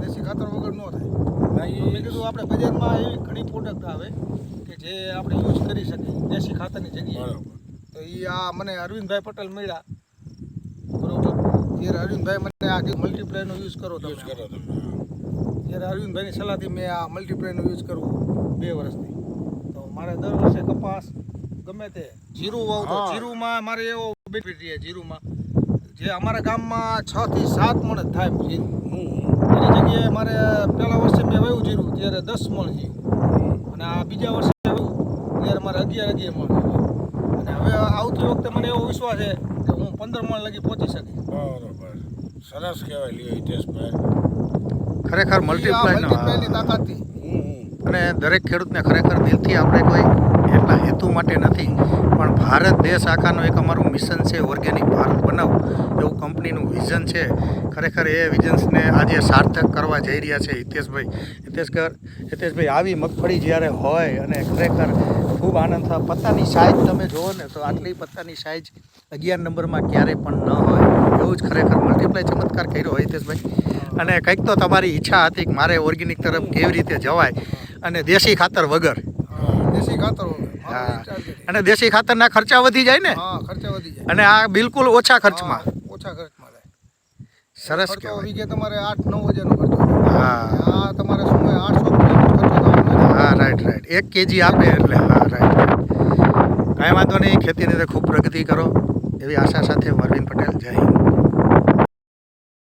દેશી ખાતર વગર ન થાય. મેં કીધું આપણે બજારમાં એવી ઘણી પ્રોડક્ટ આવે કે જે આપણે યુઝ કરી શકીએ દેશી ખાતરની જગ્યાએ. તો એ આ મને અરવિંદભાઈ પટેલ મળ્યા, બરોબર. ત્યારે અરવિંદભાઈ મને આ મલ્ટીપ્લાયનો યુઝ કરો તમે. ત્યારે અરવિંદભાઈની સલાહથી મેં આ મલ્ટીપ્લાયનો યુઝ કરવું 2 વર્ષથી. તો મારે દર વર્ષે કપાસ ગમે તે જીરું વાવતો, જીરુંમાં મારે એવો બેનિફિટ રહે. જીરુંમાં જે અમારા ગામમાં 6 થી 7 મણ જ થાય જીરું. એની જગ્યાએ મારે પહેલા વર્ષે મેં વાવ્યું જીરું ત્યારે 10 મણ જીરું, અને આ બીજા વર્ષે વાવ્યું ત્યારે મારે 11 મણ જીરું. અને હવે આવતી વખતે મને એવો વિશ્વાસ છે કે હું 15 મણ લગી પહોંચી શકીશ. બરોબર, સરસ કહેવાય લ્યો હિતેશભાઈ. ખરેખર મલ્ટીપ્લાયની તાકાતથી. અને દરેક ખેડૂતને ખરેખર દિલથી આપણે કોઈ એટલા હેતુ માટે નથી, પણ ભારત દેશ આખાનું એક અમારું મિશન છે, ઓર્ગેનિક ભારત બનાવવું એવું કંપનીનું વિઝન છે. ખરેખર એ વિઝન્સને આજે સાર્થક કરવા જઈ રહ્યા છે હિતેશભાઈ. આવી મગફળી જ્યારે હોય અને ખરેખર ખૂબ આનંદ થાય. પત્તાની સાઇઝ તમે જુઓ ને તો આટલી પત્તાની સાઇઝ 11 નંબરમાં ક્યારેય પણ ન હોય એવું જ ખરેખર મલ્ટીપ્લાય ચમત્કાર કર્યો હોય હિતેશભાઈ. અને કંઈક તો તમારી ઈચ્છા હતી કે મારે ઓર્ગેનિક તરફ કેવી રીતે જવાય અને દેશી ખાતર વગર. દેશી ખાતર વગર. અને દેશી ખાતરના ખર્ચા વધી જાય ને. ખર્ચા વધી જાય. અને આ બિલકુલ ઓછા ખર્ચમાં. ઓછા ખર્ચમાં થાય. સરસ ખર્ચો કહેવાય. વીઘે તમારે 8-9 હજારનો ખર્ચો. હા તમારે શું હોય 800 રૂપિયાનો ખર્ચો થવાનો. હા, રાઈટ. 1 kg આપે એટલે હા, રાઈટ. કાંઈ વાંધો નહીં. ખેતીની અંદર ખૂબ પ્રગતિ કરો એવી આશા સાથે અરવિંદ પટેલ. જય હિન્દ.